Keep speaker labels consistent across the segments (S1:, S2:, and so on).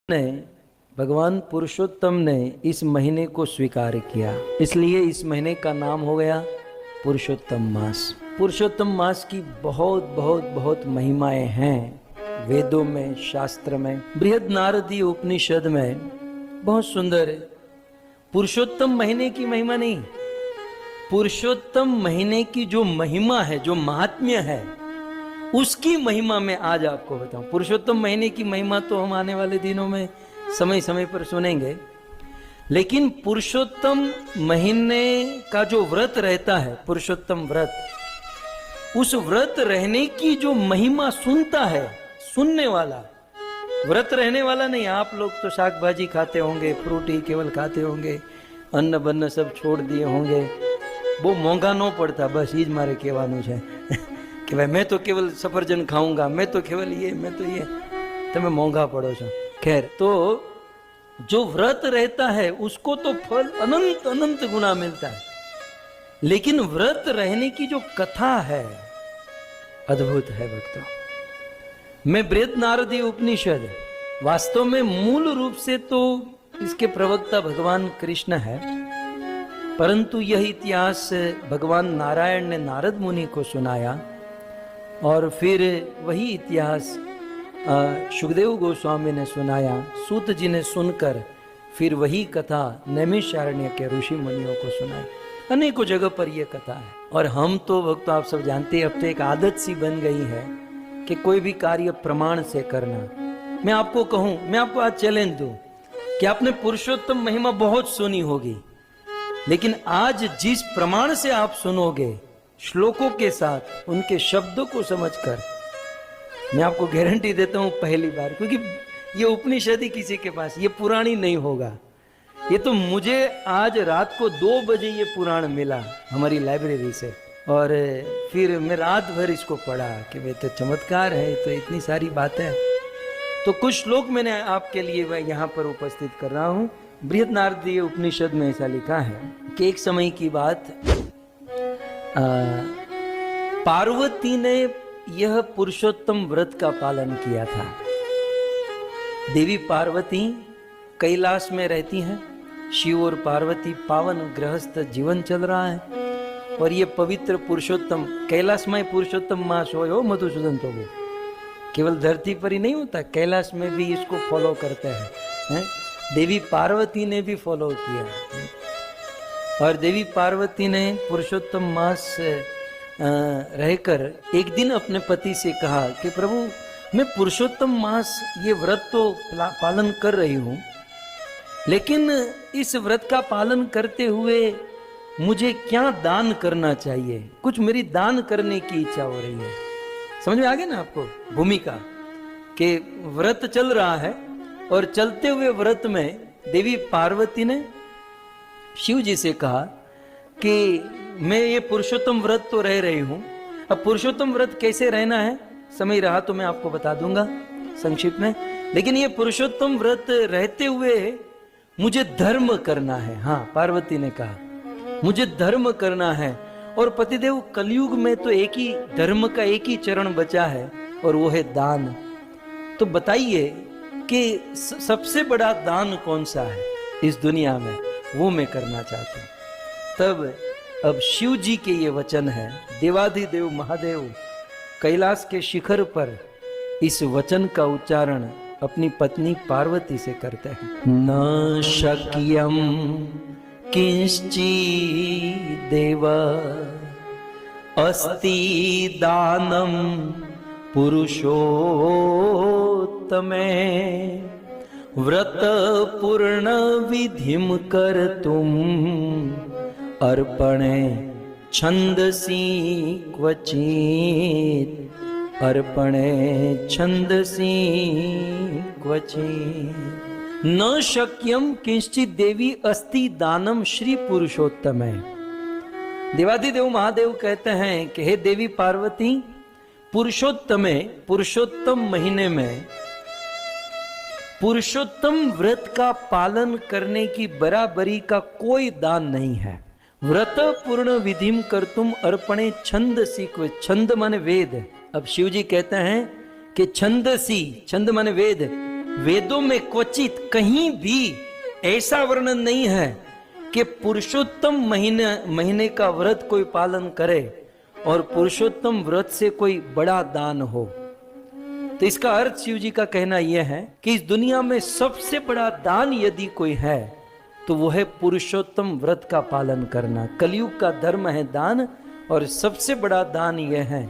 S1: ने भगवान पुरुषोत्तम ने इस महीने को स्वीकार किया, इसलिए इस महीने का नाम हो गया पुरुषोत्तम मास। पुरुषोत्तम मास की बहुत बहुत बहुत महिमाएं हैं वेदों में, शास्त्र में। बृहद नारदीय उपनिषद में बहुत सुंदर है। पुरुषोत्तम महीने की महिमा नहीं, पुरुषोत्तम महीने की जो महिमा है, जो महात्म्य है, उसकी महिमा मैं आज आपको बताऊं। पुरुषोत्तम महीने की महिमा तो हम आने वाले दिनों में समय समय पर सुनेंगे, लेकिन पुरुषोत्तम महीने का जो व्रत रहता है, पुरुषोत्तम व्रत, उस व्रत रहने की जो महिमा सुनता है, सुनने वाला, व्रत रहने वाला नहीं। आप लोग तो शाक भाजी खाते होंगे, फ्रूटी केवल खाते होंगे, अन्न बन्न सब छोड़ दिए होंगे, वो मोंघा न पड़ता। बस ही मारे कहवानुं छे कि भाई मैं तो केवल सफरजन खाऊंगा, मैं तो केवल ये, मैं तो ये, તમે मोंघा पड़ो छो। खैर, तो जो व्रत रहता है उसको तो फल अनंत अनंत गुना मिलता है, लेकिन व्रत रहने की जो कथा है अद्भुत है भक्तों। मैं बृहद नारदीय उपनिषद, वास्तव में मूल रूप से तो इसके प्रवक्ता भगवान कृष्ण है, परंतु यह इतिहास भगवान नारायण ने नारद मुनि को सुनाया और फिर वही इतिहास सुखदेव गोस्वामी ने सुनाया, सूत जी ने सुनकर फिर वही कथा नैमिषारण्य के ऋषि मुनियों को सुनाई। अनेकों जगह पर यह कथा है। और हम तो भक्त आप सब जानते हैं, अब तो एक आदत सी बन गई है कि कोई भी कार्य प्रमाण से करना। मैं आपको कहूं, मैं आपको आज चैलेंज दूं कि आपने पुरुषोत्तम महिमा बहुत सुनी होगी, लेकिन आज जिस प्रमाण से आप सुनोगे, श्लोकों के साथ, उनके शब्दों को समझकर, मैं आपको गारंटी देता हूं पहली बार, क्योंकि ये उपनिषद ही किसी के पास, ये पुराणी नहीं होगा। ये तो मुझे आज रात को 2 बजे ये पुराण मिला हमारी लाइब्रेरी से, और फिर मैं रात भर इसको पढ़ा कि वे तो चमत्कार है, तो इतनी सारी बातें। तो कुछ श्लोक मैंने आपके लिए वह यहाँ पर उपस्थित कर रहा हूँ। बृहद नारदीय उपनिषद में ऐसा लिखा है कि एक समय की बात, पार्वती ने यह पुरुषोत्तम व्रत का पालन किया था। देवी पार्वती कैलाश में रहती हैं, शिव और पार्वती पावन गृहस्थ जीवन चल रहा है, और ये पवित्र पुरुषोत्तम कैलाश में पुरुषोत्तम मास हो मधुसूदन प्रभु, केवल धरती पर ही नहीं होता, कैलाश में भी इसको फॉलो करते हैं। देवी पार्वती ने भी फॉलो किया, और देवी पार्वती ने पुरुषोत्तम मास रहकर एक दिन अपने पति से कहा कि प्रभु, मैं पुरुषोत्तम मास ये व्रत तो पालन कर रही हूँ, लेकिन इस व्रत का पालन करते हुए मुझे क्या दान करना चाहिए? कुछ मेरी दान करने की इच्छा हो रही है। समझ में आ गया ना आपको भूमिका, कि व्रत चल रहा है और चलते हुए व्रत में देवी पार्वती ने शिव जी से कहा कि मैं ये पुरुषोत्तम व्रत तो रह रही हूं, अब पुरुषोत्तम व्रत कैसे रहना है, समय रहा तो मैं आपको बता दूंगा संक्षिप्त में, लेकिन ये पुरुषोत्तम व्रत रहते हुए मुझे धर्म करना है। हाँ, पार्वती ने कहा मुझे धर्म करना है, और पतिदेव कलयुग में तो एक ही धर्म का एक ही चरण बचा है, और वो है दान। तो बताइए कि सबसे बड़ा दान कौन सा है इस दुनिया में, वो मैं करना चाहता हूं। तब अब शिव जी के ये वचन है, देवाधिदेव महादेव कैलाश के शिखर पर इस वचन का उच्चारण अपनी पत्नी पार्वती से करते हैं। न शक्यम किंचिदेव अस्ति दानम पुरुषोत्तमे व्रत पूर्ण विधिम कर्तुम अर्पणे छंदसी क्वचित, अर्पणे छंदसी क्वचित। न शक्यम किंचित देवी अस्ति दानम श्री पुरुषोत्तमे। देवाधिदेव महादेव कहते हैं कि हे देवी पार्वती, पुरुषोत्तमे, पुरुषोत्तम महीने में पुरुषोत्तम व्रत का पालन करने की बराबरी का कोई दान नहीं है। व्रत पूर्ण विधिम कर्तुम अर्पणे छंदसी, छंद माने वेद। अब शिव जी कहते हैं कि छंदसी, छंद माने वेद, वेदों में क्वचित कहीं भी ऐसा वर्णन नहीं है कि पुरुषोत्तम महीने का व्रत कोई पालन करे और पुरुषोत्तम व्रत से कोई बड़ा दान हो। तो इसका अर्थ शिव जी का कहना यह है कि इस दुनिया में सबसे बड़ा दान यदि कोई है तो वो है पुरुषोत्तम व्रत का पालन करना। कलयुग का धर्म है दान, और सबसे बड़ा दान यह है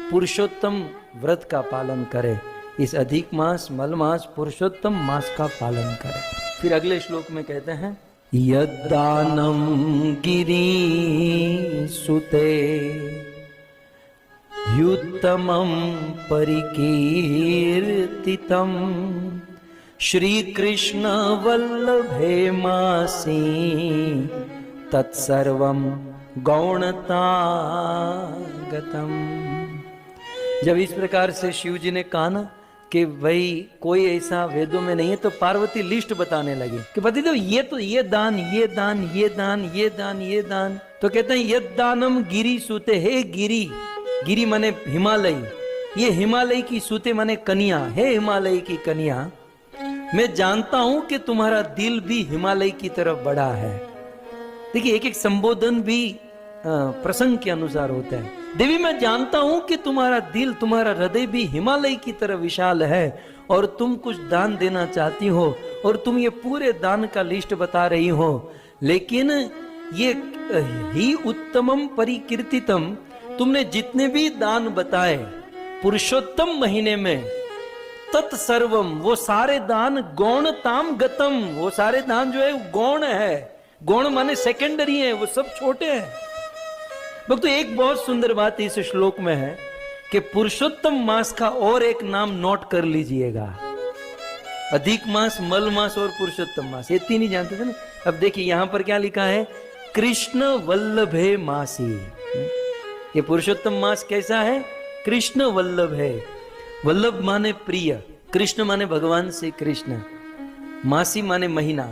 S1: पुरुषोत्तम व्रत का पालन करे। इस अधिक मास, मल मास, पुरुषोत्तम मास का पालन करे। फिर अगले श्लोक में कहते हैं, यद्दानं गिरि सुते युत्तमं परिकीर्तितं श्रीकृष्ण वल्लभे मासी तत्सर्वं गौणतागतम। जब इस प्रकार से शिव जी ने कहा ना कि भाई कोई ऐसा वेदों में नहीं है, तो पार्वती लिस्ट बताने लगी कि पतिदेव ये दान, ये दान, ये दान, ये दान, ये दान। तो कहते हैं यद दानम गिरी सूते, हे गिरी, गिरी माने हिमालय, ये हिमालय की सूते माने कन्या, हे हिमालय की कन्या, मैं जानता हूं कि तुम्हारा दिल भी हिमालय की तरफ बड़ा है। देखिए एक एक संबोधन भी प्रसंग के अनुसार होता है। देवी मैं जानता हूं कि तुम्हारा दिल, तुम्हारा हृदय भी हिमालय की तरह विशाल है और तुम कुछ दान देना चाहती हो और तुम ये पूरे दान का लिस्ट बता रही हो, लेकिन ये ही उत्तमम परिकीर्तितम, तुमने जितने भी दान बताए पुरुषोत्तम महीने में, तत्सर्वम, वो सारे दान गौणताम गतम, वो सारे दान जो है गौण है। गौण माने सेकेंडरी है, वो सब छोटे हैं। भक्तों एक बहुत सुंदर बात इस श्लोक में है कि पुरुषोत्तम मास का और एक नाम नोट कर लीजिएगा। अधिक मास, मल मास और पुरुषोत्तम मास, ये तीन ही जानते थे ना। अब देखिए यहां पर क्या लिखा है, कृष्ण वल्लभे मासी। ये पुरुषोत्तम मास कैसा है, कृष्ण वल्लभ है। वल्लभ माने प्रिय, कृष्ण माने भगवान से कृष्ण, मासी माने महीना।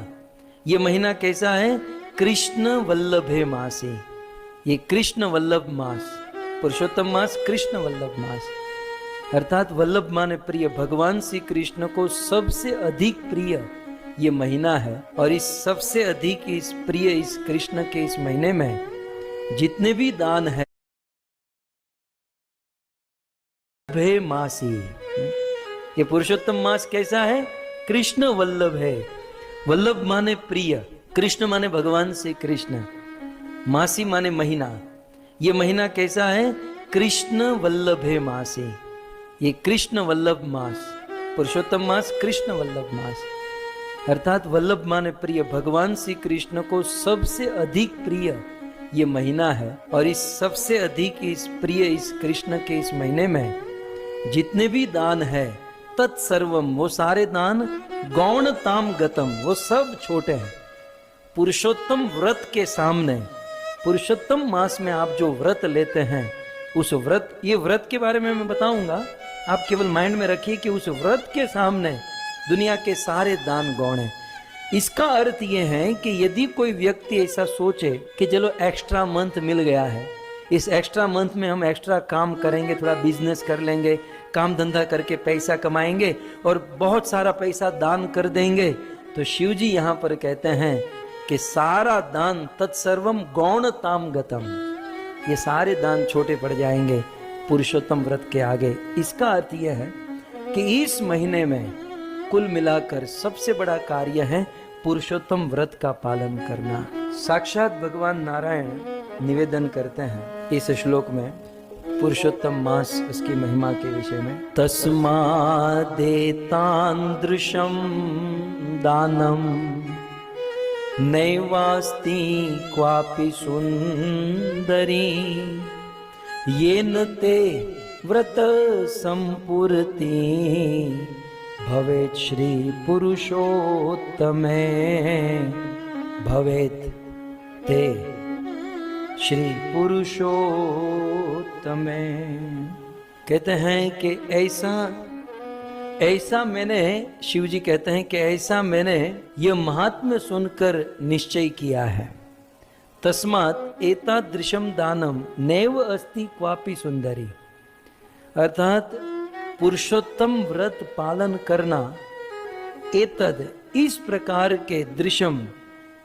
S1: ये महीना कैसा है, कृष्ण वल्लभे मासी, ये कृष्ण वल्लभ मास, पुरुषोत्तम मास कृष्ण वल्लभ मास। अर्थात वल्लभ माने प्रिय, भगवान श्री कृष्ण को सबसे अधिक प्रिय ये महीना है। और इस सबसे अधिक इस प्रिय इस कृष्ण के इस महीने में जितने भी दान है भे मासी, ये पुरुषोत्तम मास कैसा है, कृष्ण वल्लभ है। वल्लभ माने प्रिय, कृष्ण माने भगवान से कृष्ण, मासी माने महीना। ये महीना कैसा है, कृष्ण वल्लभे मासी, ये कृष्ण वल्लभ मास, पुरुषोत्तम मास कृष्ण वल्लभ मास। अर्थात वल्लभ माने प्रिय, भगवान श्री कृष्ण को सबसे अधिक प्रिय ये महीना है। और इस सबसे अधिक इस प्रिय इस कृष्ण के इस महीने में जितने भी दान है, तत्सर्वम, वो सारे दान गौणताम गतम, वो सब छोटे हैं पुरुषोत्तम व्रत के सामने। पुरुषोत्तम मास में आप जो व्रत लेते हैं, उस व्रत, ये व्रत के बारे में मैं बताऊंगा, आप केवल माइंड में रखिए कि उस व्रत के सामने दुनिया के सारे दान गौण हैं। इसका अर्थ ये है कि यदि कोई व्यक्ति ऐसा सोचे कि चलो एक्स्ट्रा मंथ मिल गया है, इस एक्स्ट्रा मंथ में हम एक्स्ट्रा काम करेंगे, थोड़ा बिजनेस कर लेंगे, काम धंधा करके पैसा कमाएंगे और बहुत सारा पैसा दान कर देंगे, तो शिव जी यहाँ पर कहते हैं कि सारा दान तत्सर्वम गौणताम गतम, ये सारे दान छोटे पड़ जाएंगे पुरुषोत्तम व्रत के आगे। इसका अर्थ यह है कि इस महीने में कुल मिलाकर सबसे बड़ा कार्य है पुरुषोत्तम व्रत का पालन करना। साक्षात भगवान नारायण निवेदन करते हैं इस श्लोक में पुरुषोत्तम मास, उसकी महिमा के विषय में, तस्मादेतादृशं दानम नैवास्ति क्वापि सुंदरी येन ते व्रत संपूर्ति भवेत् श्री पुरुषोत्तमे, भवेत् ते श्री पुरुषोत्तमे। कहते हैं कि ऐसा मैंने, शिव जी कहते हैं कि ऐसा मैंने यह महात्म्य सुनकर निश्चय किया है। तस्मात् एतादृशम दानम नैव अस्ति क्वापि सुंदरी, अर्थात पुरुषोत्तम व्रत पालन करना एतद, इस प्रकार के दृश्यम,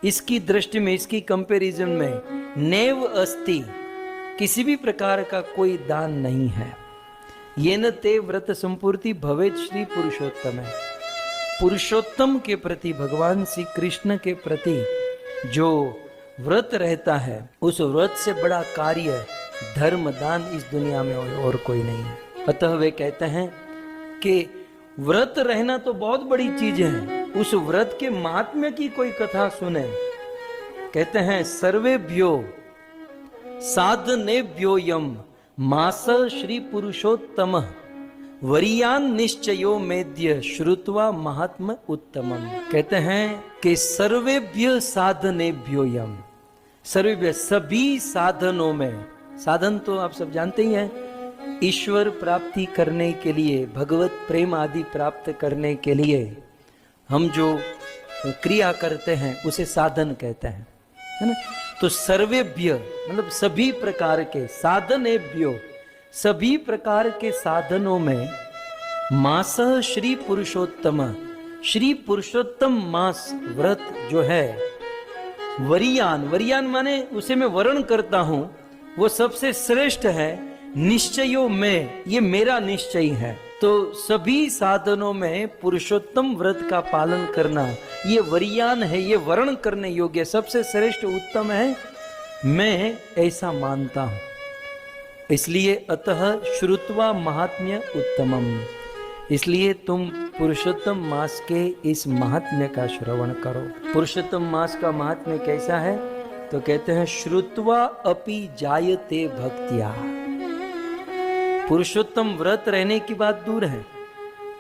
S1: इसकी दृष्टि में, इसकी कंपैरिजन में, नैव अस्ति, किसी भी प्रकार का कोई दान नहीं है। येन ते व्रत संपूर्ति भवेत श्री पुरुषोत्तम है। पुरुषोत्तम के प्रति, भगवान श्री कृष्ण के प्रति जो व्रत रहता है, उस व्रत से बड़ा कार्य धर्म दान इस दुनिया में और कोई नहीं है। अतः वे कहते हैं कि व्रत रहना तो बहुत बड़ी चीज है, उस व्रत के महात्म्य की कोई कथा सुने। कहते हैं सर्वेभ्यो साधनेभ्यो यम मास श्री पुरुषोत्तम वरियान निश्चयो मेद्य श्रुत्वा महात्म उत्तमम। कहते हैं कि सर्वेभ्य साधनेभ्यो यम, सर्वेभ्य सभी साधनों में, साधन तो आप सब जानते ही हैं, ईश्वर प्राप्ति करने के लिए, भगवत प्रेम आदि प्राप्त करने के लिए हम जो क्रिया करते हैं उसे साधन कहते हैं, है ना। तो सर्वेभ्य मतलब सभी प्रकार के, साधनेभ्यो सभी प्रकार के साधनों में, मास श्री पुरुषोत्तम, श्री पुरुषोत्तम मास व्रत जो है, वरियान, वरियान माने उसे मैं वर्ण करता हूं, वो सबसे श्रेष्ठ है। निश्चयों में, ये मेरा निश्चय है। तो सभी साधनों में पुरुषोत्तम व्रत का पालन करना ये वरियान है, ये वर्ण करने योग्य, सबसे श्रेष्ठ उत्तम है, मैं ऐसा मानता हूं। इसलिए अतः श्रुत्वा महात्म्य उत्तमम, इसलिए तुम पुरुषोत्तम मास के इस महात्म्य का श्रवण करो। पुरुषोत्तम मास का महात्म्य कैसा है? तो कहते हैं श्रुत्वा अपि जायते भक्त्या। पुरुषोत्तम व्रत रहने की बात दूर है,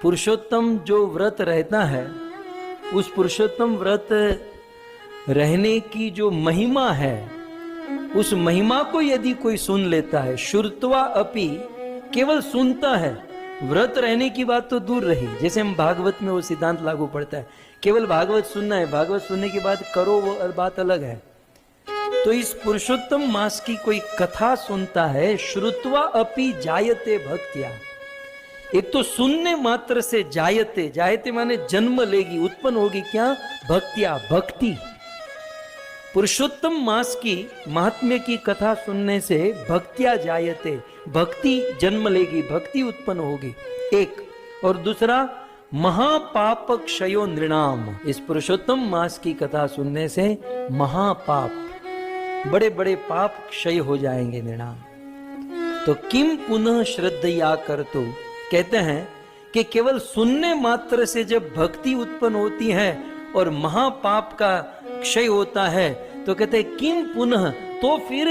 S1: पुरुषोत्तम जो व्रत रहता है, उस पुरुषोत्तम व्रत रहने की जो महिमा है, उस महिमा को यदि कोई सुन लेता है, श्रुत्वा अपि केवल सुनता है, व्रत रहने की बात तो दूर रही। जैसे हम भागवत में वो सिद्धांत लागू पड़ता है, केवल भागवत सुनना है, भागवत सुनने की बात करो वो बात अलग है। तो इस पुरुषोत्तम मास की कोई कथा सुनता है, श्रुत्वा अपि जायते भक्त्या। एक तो सुनने मात्र से जायते, जायते माने जन्म लेगी, उत्पन्न होगी क्या? भक्त्या, भक्ति। पुरुषोत्तम मास की महात्म्य की कथा सुनने से भक्त्या जायते, भक्ति जन्म लेगी, भक्ति उत्पन्न होगी, एक। और दूसरा महापाप क्षयो नृणाम, इस पुरुषोत्तम मास की कथा सुनने से महापाप, बड़े बड़े पाप क्षय हो जाएंगे, नृणाम। तो किम पुनः श्रद्धया करतु, कहते हैं कि केवल सुनने मात्र से जब भक्ति उत्पन्न होती है और महापाप का क्षय होता है, तो कहते हैं किम पुनः, तो फिर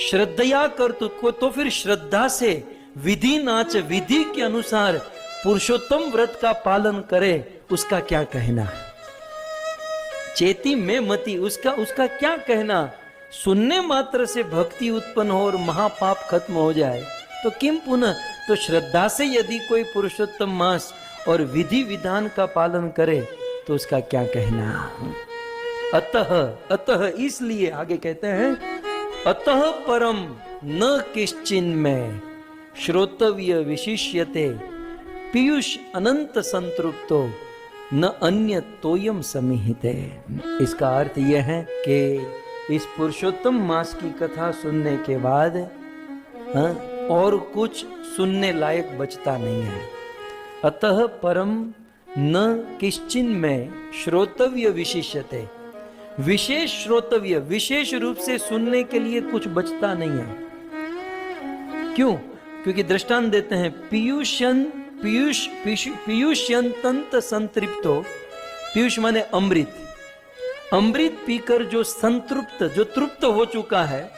S1: श्रद्धया करतु को, तो फिर श्रद्धा से विधि नाच, विधि के अनुसार पुरुषोत्तम व्रत का पालन करे, उसका क्या कहना? चेती में मति, उसका क्या कहना? सुनने मात्र से भक्ति उत्पन्न हो और महापाप खत्म हो जाए, तो किम पुनः, तो श्रद्धा से यदि कोई पुरुषोत्तम मास और विधि विधान का पालन करे तो उसका क्या कहना? अतः इसलिए आगे कहते हैं, अतः परम न किश्चिन में श्रोतव्य विशिष्यते पीयूष अनंत संतृप्तो न अन्य तोयम समिहिते। इसका अर्थ यह है कि इस पुरुषोत्तम मास की कथा सुनने के बाद और कुछ सुनने लायक बचता नहीं है। अतः परम न किश्चिन में श्रोतव्य विशिष्यते, विशेष श्रोतव्य, विशेष रूप से सुनने के लिए कुछ बचता नहीं है। क्यों? क्योंकि दृष्टांत देते हैं, पीयूष्यंतंत संतृप्तो, पीयूष माने अमृत, अमृत पीकर जो संतृप्त, जो तृप्त हो चुका है,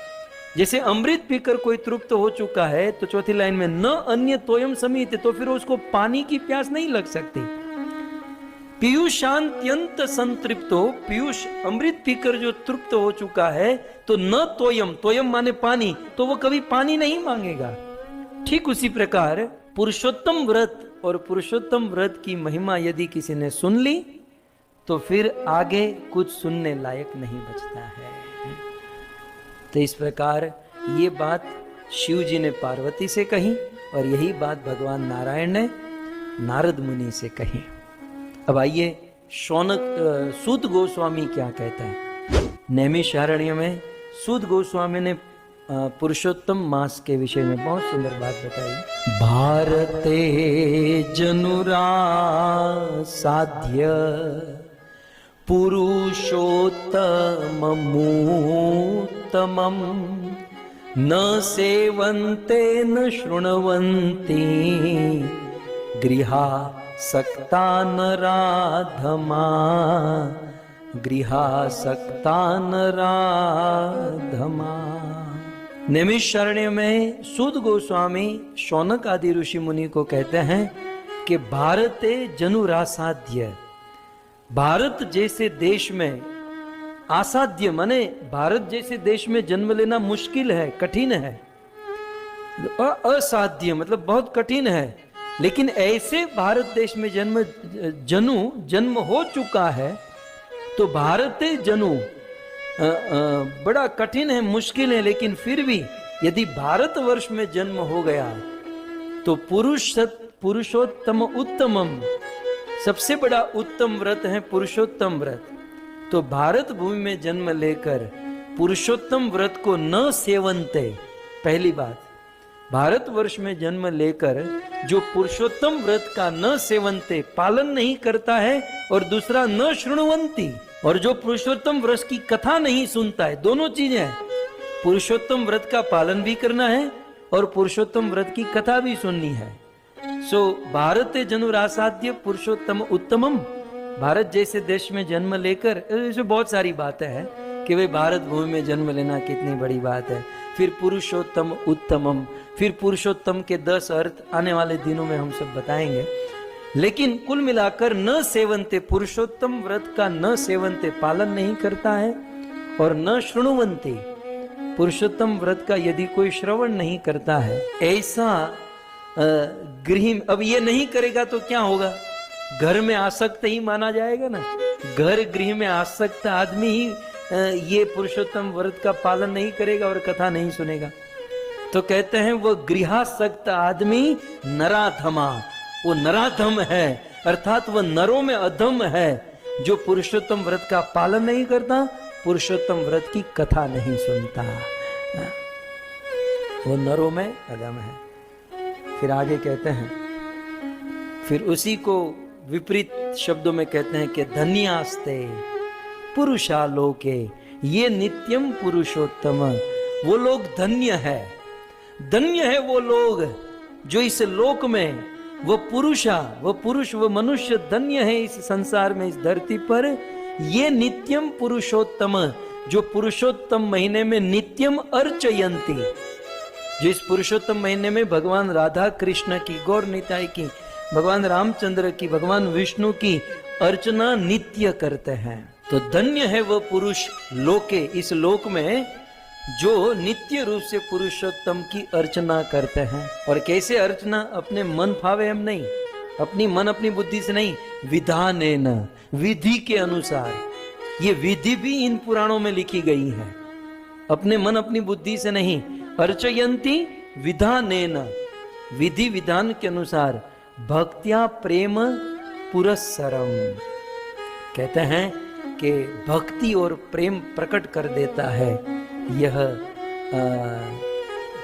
S1: जैसे अमृत पीकर कोई तृप्त हो चुका है, तो चौथी लाइन में न अन्य तोयम समित, तो फिर उसको पानी की प्यास नहीं लग सकती। पीयूषांत्यंत संतृप्तो, पीयूष अमृत पीकर जो तृप्त हो चुका है, तो न तोयम, तोयम माने पानी, तो वो कभी पानी नहीं मांगेगा। ठीक उसी प्रकार पुरुषोत्तम व्रत और पुरुषोत्तम व्रत की महिमा यदि किसी ने सुन ली, तो फिर आगे कुछ सुनने लायक नहीं बचता है। तो इस प्रकार ये बात शिव जी ने पार्वती से कही और यही बात भगवान नारायण ने नारद मुनि से कही। अब आइए सूत गोस्वामी क्या कहता है। नैमिषारण्य में सूत गोस्वामी ने पुरुषोत्तम मास के विषय में बहुत सुंदर बात बताई। भारते जनुरा साध्य पुरुषोत्तममुत्तमम् न सेवन्ते न शृण्वन्ति गृहा सक्ता नराधमा गृहा सक्ता नराधमा। नैमिषारण्य में सूत गोस्वामी शौनक आदि ऋषि मुनि को कहते हैं कि भारते जनुरासाध्य, भारत जैसे देश में आसाध्य माने भारत जैसे देश में जन्म लेना मुश्किल है, कठिन है। असाध्य मतलब बहुत कठिन है, लेकिन ऐसे भारत देश में जन्म हो चुका है तो भारते जनु बड़ा कठिन है, मुश्किल है, लेकिन फिर भी यदि भारतवर्ष में जन्म हो गया तो पुरुषोत्तम उत्तमम, सबसे बड़ा उत्तम व्रत है पुरुषोत्तम व्रत। तो भारत भूमि में जन्म लेकर पुरुषोत्तम व्रत को न सेवन्ते, पहली बात, भारतवर्ष में जन्म लेकर जो पुरुषोत्तम व्रत का न सेवन्ते पालन नहीं करता है, और दूसरा न शृण्वन्ति, और जो पुरुषोत्तम व्रत की कथा नहीं सुनता है, दोनों चीजें हैं, पुरुषोत्तम व्रत का पालन भी करना है और पुरुषोत्तम व्रत की कथा भी सुननी है। सो भारते जनुरासाध्य पुरुषोत्तम उत्तमम, भारत जैसे देश में जन्म लेकर, इसमें बहुत सारी बातें हैं कि भाई भारत भूमि में जन्म लेना कितनी बड़ी बात है। फिर पुरुषोत्तम उत्तमम, फिर पुरुषोत्तम के 10 अर्थ आने वाले दिनों में हम सब बताएंगे। लेकिन कुल मिलाकर न सेवन्ते, पुरुषोत्तम व्रत का न सेवन्ते पालन नहीं करता है, और न शृण्वन्ते, पुरुषोत्तम व्रत का यदि कोई श्रवण नहीं करता है, ऐसा गृह, अब ये नहीं करेगा तो क्या होगा, घर में आसक्त ही माना जाएगा ना। घर गृह में आसक्त आदमी ही ये पुरुषोत्तम व्रत का पालन नहीं करेगा और कथा नहीं सुनेगा। तो कहते हैं वो गृहासक्त आदमी नराधमा, वो नराधम है, अर्थात वह नरों में अधम है, जो पुरुषोत्तम व्रत का पालन नहीं करता, पुरुषोत्तम व्रत की कथा नहीं सुनता, वो नरों में अधम है। फिर आगे कहते हैं, फिर उसी को विपरीत शब्दों में कहते हैं कि धन्यास्ते पुरुषालोके ये नित्यम पुरुषोत्तम, वो लोग धन्य है, धन्य है वो लोग जो इस लोक में, वो पुरुष वो मनुष्य धन्य है इस संसार में, इस धरती पर। ये नित्यम पुरुषोत्तम, जो पुरुषोत्तम महीने में नित्यम अर्चयंती, जो इस पुरुषोत्तम महीने में भगवान राधा कृष्ण की, गौर निताई की, भगवान रामचंद्र की, भगवान विष्णु की अर्चना नित्य करते हैं। तो धन्य है वह पुरुष लोके, इस लोक में जो नित्य रूप से पुरुषोत्तम की अर्चना करते हैं। और कैसे अर्चना, अपने मन भावे हम नहीं, अपनी मन अपनी बुद्धि से नहीं, विधानेन, विधि के अनुसार। ये विधि भी इन पुराणों में लिखी गई है, अपने मन अपनी बुद्धि से नहीं। अर्चयंती विधानेन, विधि विधान के अनुसार, भक्त्या प्रेम पुरस्सरम, कहते हैं कि भक्ति और प्रेम प्रकट कर देता है यह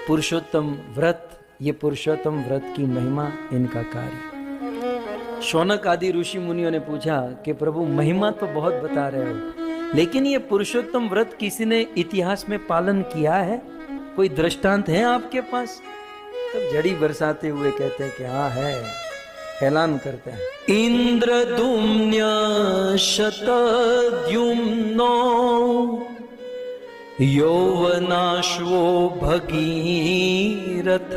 S1: पुरुषोत्तम व्रत, ये पुरुषोत्तम व्रत की महिमा, इनका कार्य। शौनक आदि ऋषि मुनियों ने पूछा कि प्रभु महिमा तो बहुत बता रहे हो, लेकिन ये पुरुषोत्तम व्रत किसी ने इतिहास में पालन किया है, कोई दृष्टांत है आपके पास? तब जड़ी बरसाते हुए कहते हैं कि हाँ है, ऐलान करते हैं। इंद्रदुम्न्य शतद्युम्नो यौवनाश्वो भगीरथ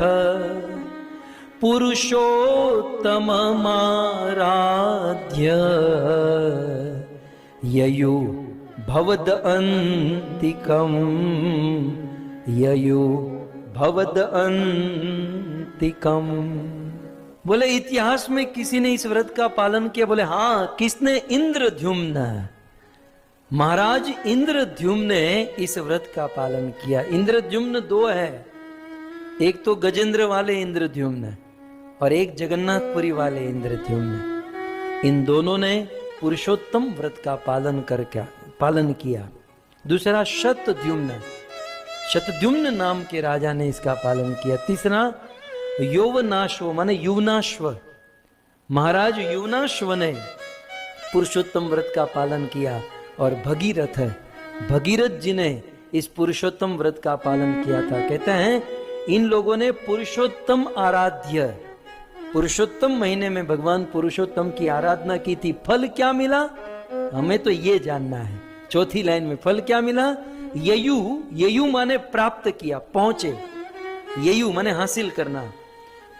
S1: पुरुषोत्तममाराध्य ययु भवद अंतिकम, ययु भवद अंतिकम। बोले इतिहास में किसी ने इस व्रत का पालन किया? बोले हाँ, किसने? इंद्रद्युम्न, महाराज इंद्रद्युम्न ने इस व्रत का पालन किया। इंद्रद्युम्न दो है, एक तो गजेंद्र वाले इंद्रद्युम्न और एक जगन्नाथपुरी वाले इंद्रद्युम्न। इन दोनों ने पुरुषोत्तम व्रत का पालन किया। दूसरा शतद्युम्न नाम के राजा ने इसका पालन किया। तीसरा यौवनाश्व माने युवनाश्व, महाराज युवनाश्व ने पुरुषोत्तम व्रत का पालन किया। और भगीरथ जी ने इस पुरुषोत्तम व्रत का पालन किया था। कहते हैं इन लोगों ने पुरुषोत्तम आराध्य, पुरुषोत्तम महीने में भगवान पुरुषोत्तम की आराधना की थी। फल क्या मिला हमें तो ये जानना है। चौथी लाइन में फल क्या मिला? ययु माने प्राप्त किया, पहुंचे। ययु माने हासिल करना।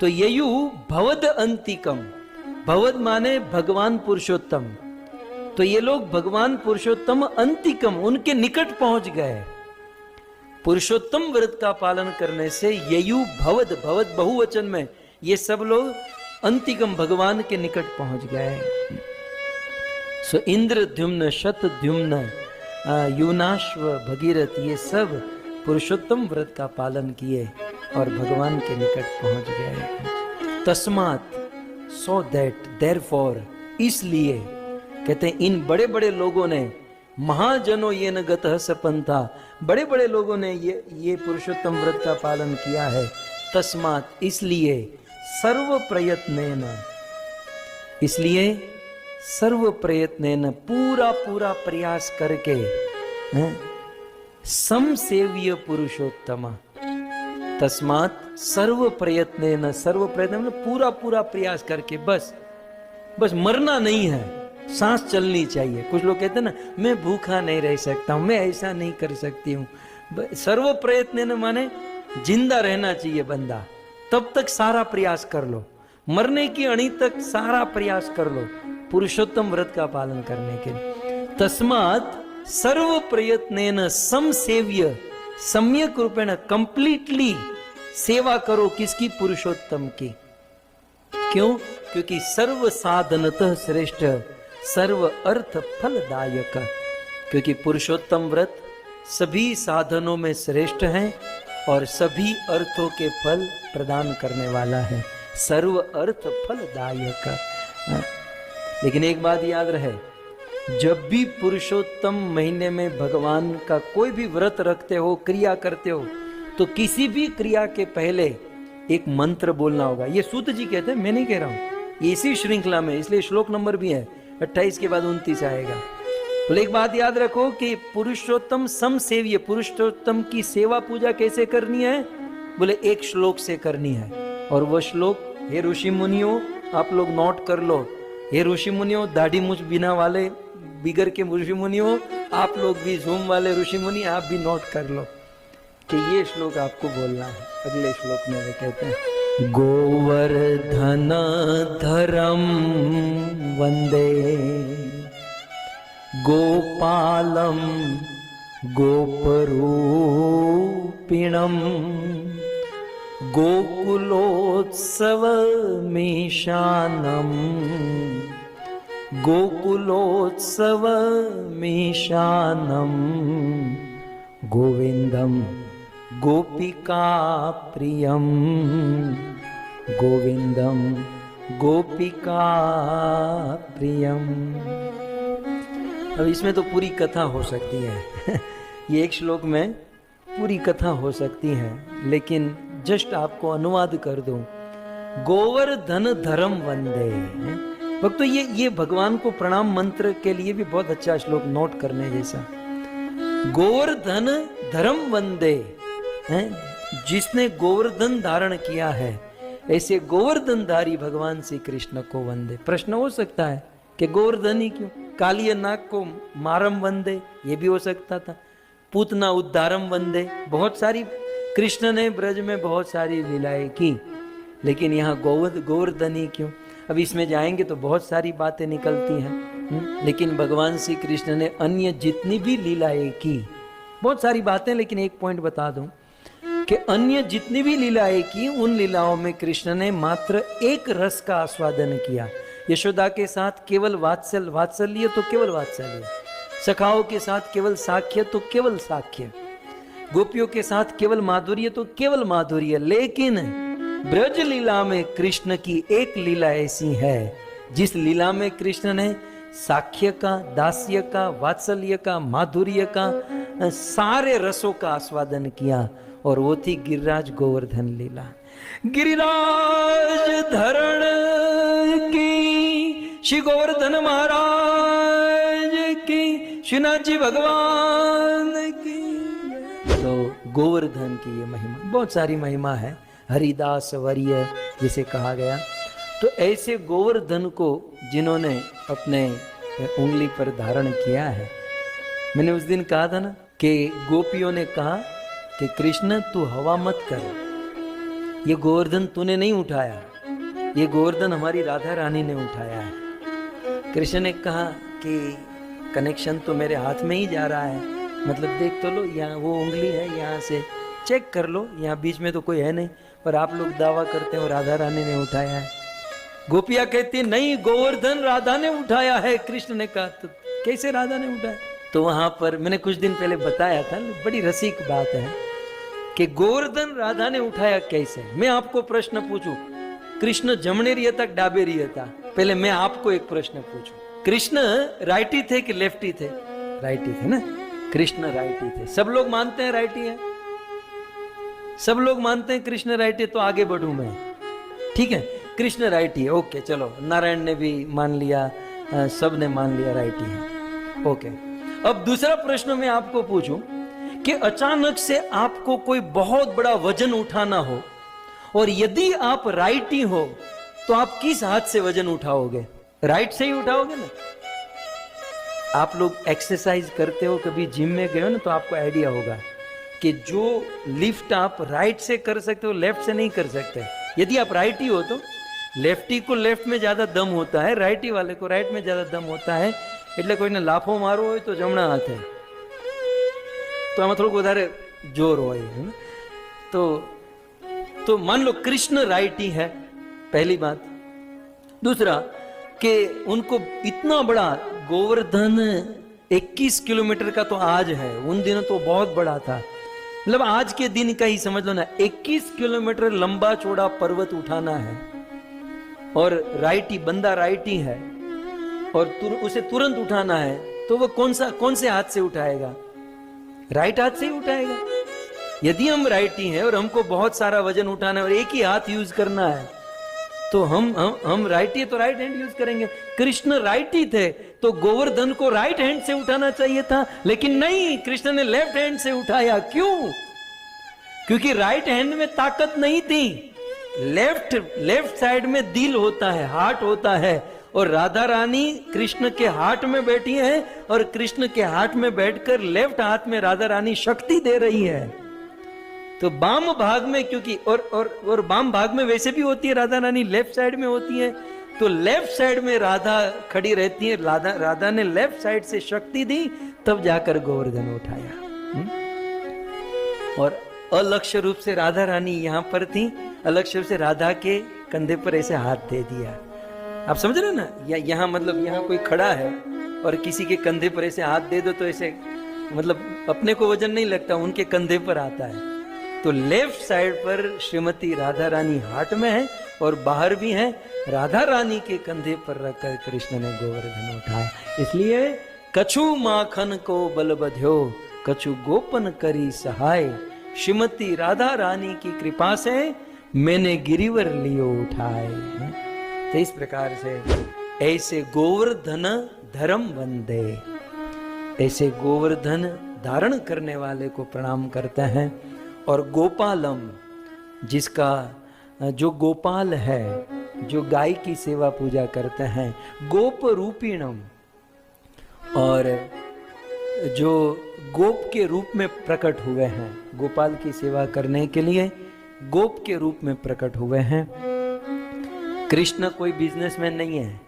S1: तो ययु भवद अंतिकम, भवद माने भगवान पुरुषोत्तम। तो ये लोग भगवान पुरुषोत्तम अंतिकम, उनके निकट पहुंच गए। पुरुषोत्तम व्रत का पालन करने से ययु भवद बहुवचन में ये सब लोग अंतिकम भगवान के निकट पहुंच गए। सो इंद्रद्युम्न, शतद्युम्न, युवनाश्व, भगीरथ ये सब पुरुषोत्तम व्रत का पालन किए और भगवान के निकट पहुंच गए। तस्मात, सो दैट, देयरफॉर, इसलिए कहते हैं इन बड़े बड़े लोगों ने, महाजनों ये न गतः सपंथा, बड़े बड़े लोगों ने ये पुरुषोत्तम व्रत का पालन किया है। तस्मात, इसलिए, सर्व प्रयत्नेन पूरा प्रयास करके समसेव्य पुरुषोत्तम। तस्मात सर्व प्रयत्नेन पूरा प्रयास करके, बस मरना नहीं है, सांस चलनी चाहिए। कुछ लोग कहते हैं ना मैं भूखा नहीं रह सकता हूं, मैं ऐसा नहीं कर सकती हूं। सर्व प्रयत्न माने जिंदा रहना चाहिए बंदा, तब तक सारा प्रयास कर लो, मरने की अणी तक सारा प्रयास कर लो पुरुषोत्तम व्रत का पालन करने के लिए। तस्मात सर्व प्रयत्नेन समसेव्य, सम्यक रूपेण, कंप्लीटली सेवा करो। किसकी? पुरुषोत्तम की। क्यों? क्योंकि सर्व साधनतः श्रेष्ठ, सर्व अर्थ फलदायक। क्योंकि पुरुषोत्तम व्रत सभी साधनों में श्रेष्ठ है और सभी अर्थों के फल प्रदान करने वाला है। सर्व अर्थ फलदायक। लेकिन एक बात याद रहे, जब भी पुरुषोत्तम महीने में भगवान का कोई भी व्रत रखते हो, क्रिया करते हो, तो किसी भी क्रिया के पहले एक मंत्र बोलना होगा। ये सूत जी कहते हैं, मैं नहीं कह रहा हूं, ये इसी श्रृंखला में, इसलिए श्लोक नंबर भी है 28 के बाद 29 आएगा। तो एक बात याद रखो कि पुरुषोत्तम समसेव्य, पुरुषोत्तम की सेवा पूजा कैसे करनी है? बोले एक श्लोक से करनी है। और वह श्लोक, हे ऋषि मुनियों, आप लोग नोट कर लो। हे ऋषि मुनियों, दाढ़ी मूछ बिना वाले बिगर के ऋषि मुनियों, आप लोग भी झूम वाले ऋषि मुनि, आप भी नोट कर लो कि ये श्लोक आपको बोलना है। अगले श्लोक में वे कहते हैं, गोवर्धन धरम वंदे गोपालम गोपरूपिणम गोकुलोत्सवमीशानम गोविंदम गोपिका प्रियम, गोविंदम गोपिका प्रियम। अब इसमें तो पूरी कथा हो सकती है ये एक श्लोक में पूरी कथा हो सकती है, लेकिन जस्ट आपको अनुवाद कर दूं। गोवर्धन धरम वंदे, भक्तों ये भगवान को प्रणाम मंत्र के लिए भी बहुत अच्छा श्लोक, नोट करने जैसा। गोवर्धन धरम वंदे, जिसने गोवर्धन धारण किया है, ऐसे गोवर्धनधारी भगवान श्री कृष्ण को वंदे। प्रश्न हो सकता है कि गोवर्धन ही क्यों? कालिय नाग को मारम वंदे, ये भी हो सकता था। पूतना उद्धारम वंदे, बहुत सारी कृष्ण ने ब्रज में बहुत सारी लीलाएं की, लेकिन यहाँ गोवर्धन ही क्यों? अब इसमें जाएंगे तो बहुत सारी बातें निकलती हैं, लेकिन भगवान श्री कृष्ण ने अन्य जितनी भी लीलाएं की, बहुत सारी बातें, लेकिन एक पॉइंट बता दूं कि अन्य जितनी भी लीलाएं की, उन लीलाओं में कृष्ण ने मात्र एक रस का आस्वादन किया। यशोदा के साथ केवल वात्सल्य तो केवल वात्सल्य, सखाओं के साथ केवल साख्य तो केवल साख्य, गोपियों के साथ केवल माधुर्य तो केवल माधुर्य। लेकिन ब्रज लीला में कृष्ण की एक लीला ऐसी है जिस लीला में कृष्ण ने साख्य का, दास्य का, वात्सल्य का, माधुर्य का, सारे रसों का आस्वादन किया। और वो थी गिरिराज गोवर्धन लीला। गिरिराज धरण की श्री गोवर्धन महाराज की, श्रीनाथ जी भगवान की। तो गोवर्धन की ये महिमा, बहुत सारी महिमा है, हरिदास वर्य जिसे कहा गया। तो ऐसे गोवर्धन को जिन्होंने अपने उंगली पर धारण किया है, मैंने उस दिन कहा था ना कि गोपियों ने कहा कि कृष्ण तू हवा मत कर, ये गोवर्धन तूने नहीं उठाया, ये गोवर्धन हमारी राधा रानी ने उठाया है। कृष्ण ने कहा कि कनेक्शन तो मेरे हाथ में ही जा रहा है, मतलब देख तो लो, यहाँ वो उंगली है, यहाँ से चेक कर लो, यहाँ बीच में तो कोई है नहीं, पर आप लोग दावा करते हो राधा रानी ने उठाया है। गोपिया कहती नहीं, गोवर्धन राधा ने उठाया है। कृष्ण ने कहा तो कैसे राधा ने उठाया? तो वहां पर मैंने कुछ दिन पहले बताया था, बड़ी रसिक बात है कि गोवर्धन राधा ने उठाया कैसे। मैं आपको प्रश्न पूछूं, कृष्ण जमनेरी था डाबेरी था? पहले मैं आपको एक प्रश्न पूछूं, कृष्ण राइटी थे कि लेफ्टी थे? राइटी थे ना, कृष्ण राइटी थे। सब लोग मानते हैं राइटी है, सब लोग मानते हैं कृष्ण राइटी, तो आगे बढ़ूं मैं, ठीक है? कृष्ण राइटी है, ओके, चलो, नारायण ने भी मान लिया, सब ने मान लिया राइटी है, ओके। अब दूसरा प्रश्न मैं आपको पूछूं कि अचानक से आपको कोई बहुत बड़ा वजन उठाना हो, और यदि आप राइटी हो तो आप किस हाथ से वजन उठाओगे? राइट से ही उठाओगे ना। आप लोग एक्सरसाइज करते हो, कभी जिम में गए हो ना, तो आपको आइडिया होगा कि जो लिफ्ट आप राइट से कर सकते हो, लेफ्ट से नहीं कर सकते। यदि आप राइटी हो तो लेफ्टी को लेफ्ट में ज्यादा दम होता है, राइटी वाले को राइट में ज्यादा दम होता है। એટલે કોઈને લાફો મારવો હોય તો જમણા હાથે, તો આમાં થોડુંક વધારે જોર હોય है ना? तो मान लो कृष्ण राइटी है, पहली बात। दूसरा कि उनको इतना बड़ा गोवर्धन 21 किलोमीटर का तो आज है, उन दिनों तो बहुत बड़ा था, मतलब आज के दिन का ही समझ लो ना, 21 किलोमीटर लंबा चौड़ा पर्वत उठाना है, और राइटी बंदा राइटी है, और उसे तुरंत उठाना है, तो वो कौन से हाथ से उठाएगा? राइट हाथ से ही उठाएगा। यदि हम राइटी हैं और हमको बहुत सारा वजन उठाना है और एक ही हाथ यूज करना है, तो हम राइटी है तो राइट हैंड यूज करेंगे। कृष्ण राइटी थे तो गोवर्धन को राइट हैंड से उठाना चाहिए था, लेकिन नहीं, कृष्ण ने लेफ्ट हैंड से उठाया। क्यों? क्योंकि राइट हैंड में ताकत नहीं थी। लेफ्ट साइड में दिल होता है, हार्ट होता है, और राधा रानी कृष्ण के हार्ट में बैठी है, और कृष्ण के हार्ट में बैठकर लेफ्ट हाथ में राधा रानी शक्ति दे रही है। तो बाम भाग में, क्योंकि और बाम भाग में वैसे भी होती है राधा रानी, लेफ्ट साइड में होती है, तो लेफ्ट साइड में राधा खड़ी रहती है। राधा ने लेफ्ट साइड से शक्ति दी, तब जाकर गोवर्धन उठाया। और अलक्ष्य रूप से राधा रानी यहां पर थी, अलक्ष्य रूप से राधा के कंधे पर ऐसे हाथ दे दिया। आप समझ रहे ना? यहाँ मतलब यहाँ कोई खड़ा है और किसी के कंधे पर ऐसे हाथ दे दो तो ऐसे, मतलब अपने को वजन नहीं लगता, उनके कंधे पर आता है। तो लेफ्ट साइड पर श्रीमती राधा रानी हार्ट में है और बाहर भी है। राधा रानी के कंधे पर रखकर कृष्ण ने गोवर्धन उठाया। इसलिए कछु माखन को बल बध्यो, कछु गोपन करी सहाय, श्रीमती राधा रानी की कृपा से मैंने गिरिवर लियो उठाए। तो इस प्रकार से ऐसे गोवर्धन धर्म वंदे, ऐसे गोवर्धन धारण करने वाले को प्रणाम करते हैं। और गोपालम, जिसका जो गोपाल है, जो गाय की सेवा पूजा करते हैं, गोप रूपिणम, और जो गोप के रूप में प्रकट हुए हैं, गोपाल की सेवा करने के लिए गोप के रूप में प्रकट हुए हैं। कृष्ण कोई बिजनेसमैन नहीं है,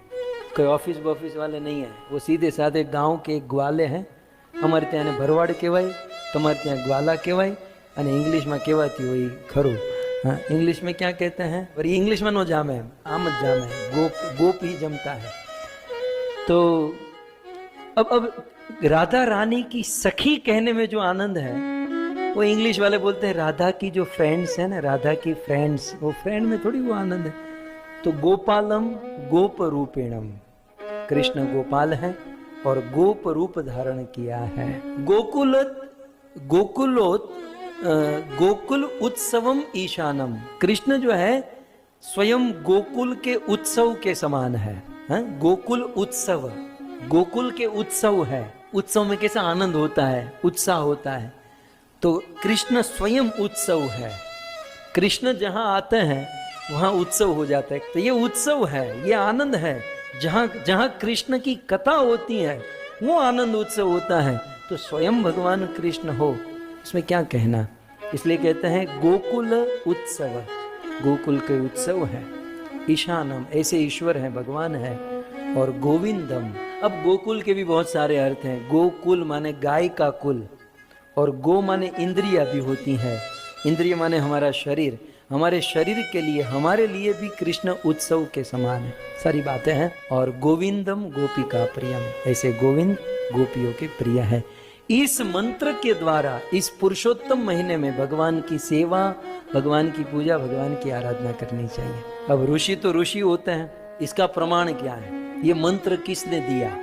S1: कोई ऑफिस वाले नहीं है, वो सीधे साधे गांव के ग्वाले हैं। અમારે ત્યાં ભરવાડ કહેવાય, તમારે ત્યાં ગ્વાલા કહેવાય, અને ઇંગ્લિશમાં કહેવાતી હોય ખરું। हाँ, इंग्लिश में क्या कहते हैं? और ये इंग्लिश में नो जामे, आम जामे, गोप ही जमता है। तो अब राधा रानी की सखी कहने में जो आनंद है, वो इंग्लिश वाले बोलते हैं राधा की जो फ्रेंड्स है ना, राधा की फ्रेंड्स, वो फ्रेंड में थोड़ी वो आनंद है। तो गोपालम गोप रूपेणम, कृष्ण गोपाल हैं और गोप रूप धारण किया है। गोकुल उत्सवम ईशानम, कृष्ण जो है स्वयं गोकुल के उत्सव के समान है। गोकुल उत्सव, गोकुल के उत्सव है। उत्सव में कैसा आनंद होता है, उत्साह होता है, तो कृष्ण स्वयं उत्सव है। कृष्ण जहां आते हैं वहां उत्सव हो जाता है। तो ये उत्सव है, ये आनंद है। जहां जहां कृष्ण की कथा होती है वो आनंद उत्सव होता है। तो स्वयं भगवान कृष्ण हो, इसमें क्या कहना। इसलिए कहते हैं गोकुल उत्सव, गोकुल के उत्सव है। ईशानम, ऐसे ईश्वर है, भगवान है। और गोविंदम, अब गोकुल के भी बहुत सारे अर्थ हैं। गोकुल माने गाय का कुल, और गो माने इंद्रिया भी होती है। इंद्रिय माने हमारा शरीर। हमारे शरीर के लिए, हमारे लिए भी कृष्ण उत्सव के समान है। सारी बातें हैं। और गोविंदम गोपिका प्रियम, ऐसे गोविंद गोपियों के प्रिय है। इस मंत्र के द्वारा इस पुरुषोत्तम महीने में भगवान की सेवा, भगवान की पूजा, भगवान की आराधना करनी चाहिए। अब ऋषि तो ऋषि होते हैं, इसका प्रमाण क्या है? ये मंत्र किसने दिया?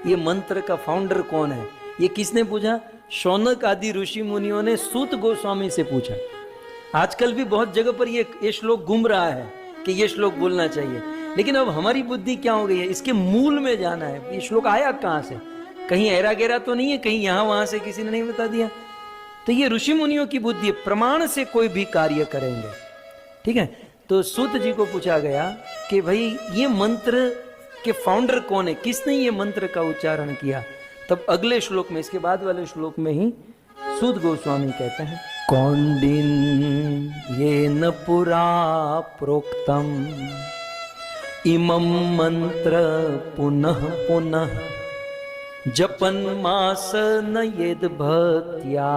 S1: ये मंत्र का फाउंडर कौन है? ये किसने पूछा? शौनक आदि ऋषि मुनियों ने सूत गोस्वामी से पूछा। आजकल भी बहुत जगह पर ये श्लोक घूम रहा है कि ये श्लोक बोलना चाहिए, लेकिन अब हमारी बुद्धि क्या हो गई है, इसके मूल में जाना है। ये श्लोक आया कहां से? कहीं ऐरा गहरा तो नहीं है, कहीं यहां वहां से किसी ने नहीं बता दिया। तो ये ऋषि मुनियों की बुद्धि, प्रमाण से कोई भी कार्य करेंगे। ठीक है, तो सूत जी को पूछा गया कि भाई ये मंत्र के फाउंडर कौन है, किसने ये मंत्र का उच्चारण किया? तब अगले श्लोक में, इसके बाद वाले श्लोक में ही सूत गोस्वामी कहते हैं, कौंडिन ये न पुरा प्रोक्तम इमं मंत्र पुनः पुनः जपन मास न यद भक्त्या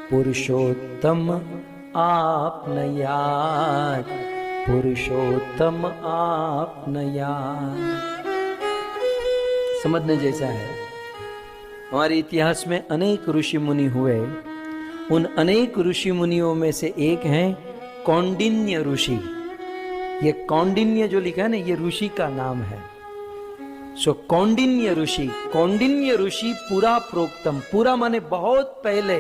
S1: पुरुषोत्तम आपनयात्, पुरुषोत्तम आपनयात्। समझने जैसा है। हमारे इतिहास में अनेक ऋषि मुनि हुए। उन अनेक ऋषि मुनियों में से एक हैं कौंडिन्य ऋषि। ये कौंडिन्य जो लिखा है ना, ये ऋषि का नाम है। सो कौंडिन्य ऋषि, कौंडिन्य ऋषि पुरा प्रोक्तम, पूरा माने बहुत पहले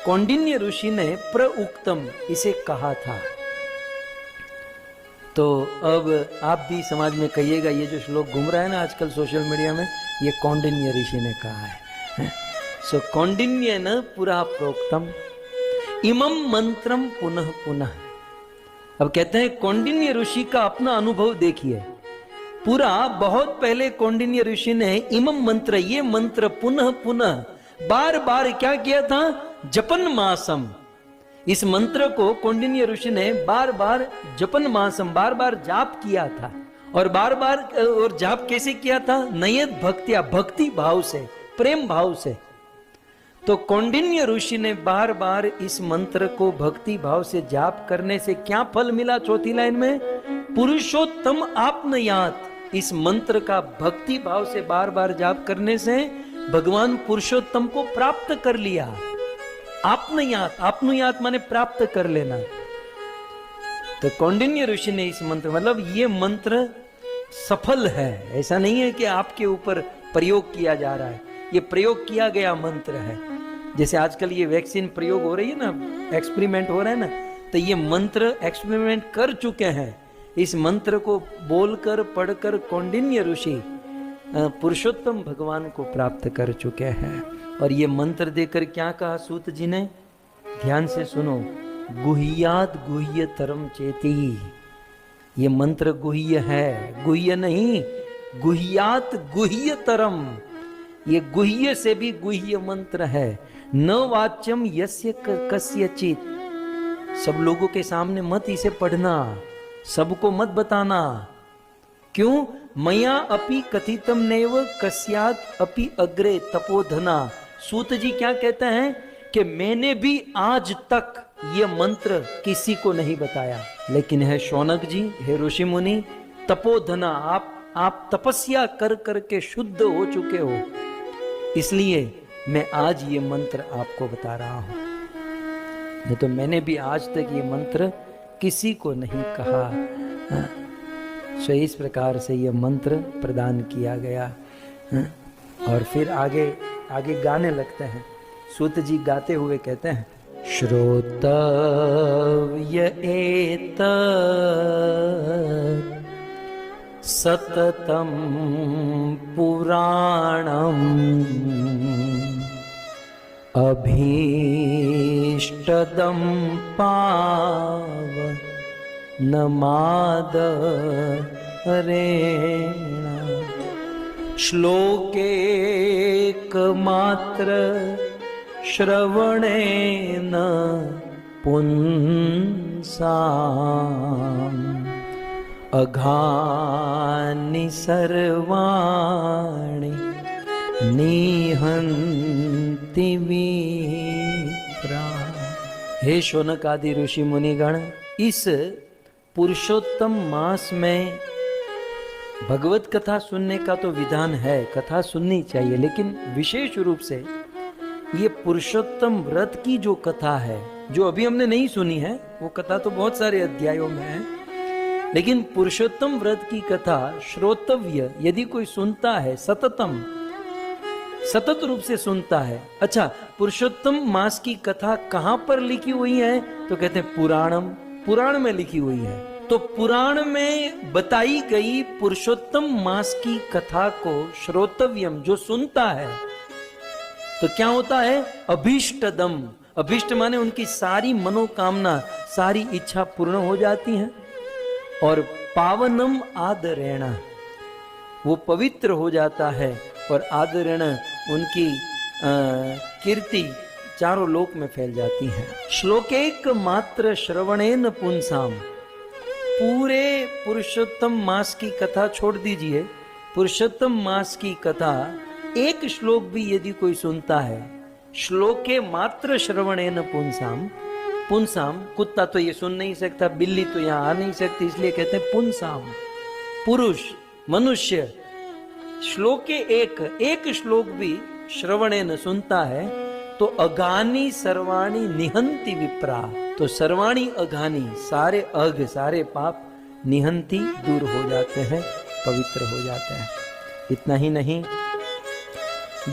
S1: कौंडिन्य ऋषि ने प्रउक्तम इसे कहा था। तो अब आप भी समाज में कहिएगा, ये जो श्लोक घूम रहा है ना आजकल सोशल मीडिया में, ये कौंडिन्य ऋषि ने कहा है। सो कौंडिन्य न पुरा प्रोक्तम इमं मंत्रम पुनः पुनः। अब कहते हैं कौंडिन्य ऋषि का अपना अनुभव देखिए। पूरा बहुत पहले कौंडिन्य ऋषि ने इमं मंत्र, ये मंत्र पुनः पुनः बार बार क्या किया था? जपन मासम। इस मंत्र को कौंडिन्य ऋषि ने बार बार जपन मासम, बार बार जाप किया था। और बार बार, और जाप कैसे किया था? नयत भक्तिया, भक्ति भाव से, प्रेम भाव से। तो कौंडिन्य ऋषि ने बार बार इस मंत्र को भक्ति भाव से जाप करने से क्या फल मिला? चौथी लाइन में, पुरुषोत्तम आपनयात्। इस मंत्र का भक्ति भाव से बार बार जाप करने से भगवान पुरुषोत्तम को प्राप्त कर लिया। आपनयात्, आपनुयात् माने प्राप्त कर लेना। तो कौंडिन्य ऋषि ने इस मंत्र, मतलब ये मंत्र सफल है, ऐसा नहीं है कि आपके ऊपर प्रयोग किया जा रहा है, ये प्रयोग किया गया मंत्र है। जैसे आजकल ये वैक्सीन प्रयोग हो रही है ना, एक्सपेरिमेंट हो रहा है ना, तो ये मंत्र एक्सपेरिमेंट कर चुके हैं। इस मंत्र को बोलकर पढ़कर कौंडिन्य ऋषि पुरुषोत्तम भगवान को प्राप्त कर चुके हैं। और ये मंत्र देकर क्या कहा सूत जी ने? ध्यान से सुनो, गुह्याद गुह्यतरम चेती। ये मंत्र गुह्य है, गुह्य नहीं, गुह्यात गुह्यतरम। ये गुह्य से भी गुह्य मंत्र है। न वाच्यम यस्य कस्यचित। सब लोगों के सामने मत इसे पढ़ना, सबको मत बताना। क्यों? मया अपि कथितम नैव कस्यात् अपि अग्रे तपोधना। सूत जी क्या कहते हैं कि मैंने भी आज तक ये मंत्र किसी को नहीं बताया, लेकिन है शौनक जी, है ऋषि मुनि, तपोधना, आप तपस्या कर करके शुद्ध हो चुके हो, इसलिए मैं आज ये मंत्र आपको बता रहा हूं। नहीं तो मैंने भी आज तक ये मंत्र किसी को नहीं कहा। सो इस प्रकार से यह मंत्र प्रदान किया गया। और फिर आगे आगे गाने लगते हैं। सूत जी गाते हुए कहते हैं, श्रोतव्य एतत् सततं पुराणम् अभीष्टदं पावनमादरेण श्लोकेकमात्र श्रवणेन पुंसाम् अघानि सर्वाणि निहन्ति विप्रा। हे शौनक आदि ऋषि मुनिगण, इस पुरुषोत्तम मास में भगवत कथा सुनने का तो विधान है, कथा सुननी चाहिए, लेकिन विशेष रूप से ये पुरुषोत्तम व्रत की जो कथा है, जो अभी हमने नहीं सुनी है, वो कथा तो बहुत सारे अध्यायों में है, लेकिन पुरुषोत्तम व्रत की कथा श्रोतव्य, यदि कोई सुनता है, सततम सतत रूप से सुनता है। अच्छा, पुरुषोत्तम मास की कथा कहां पर लिखी हुई है? तो कहते हैं पुराणम, पुराण में लिखी हुई है। तो पुराण में बताई गई पुरुषोत्तम मास की कथा को श्रोतव्यम, जो सुनता है, तो क्या होता है? अभीष्टदम, अभीष्ट माने उनकी सारी मनोकामना, सारी इच्छा पूर्ण हो जाती हैं। और पावनम आदरेण, वो पवित्र हो जाता है, और आदरेण उनकी कीर्ति चारों लोक में फैल जाती है। श्लोकेक मात्र श्रवणेन पुंसाम, पूरे पुरुषोत्तम मास की कथा छोड़ दीजिए, पुरुषोत्तम मास की कथा एक श्लोक भी यदि कोई सुनता है, श्लोके मात्र श्रवणेन पुंसाम, पुंसाम कुत्ता तो ये सुन नहीं सकता, बिल्ली तो यहाँ आ नहीं सकती, इसलिए कहते हैं पुंसाम, पुरुष मनुष्य। श्लोके एक श्लोक भी श्रवणेन सुनता है तो अघानी सर्वाणी निहंति विप्रा, तो सर्वाणी अघानी, सारे अघ सारे पाप निहंति दूर हो जाते हैं, पवित्र हो जाते हैं। इतना ही नहीं,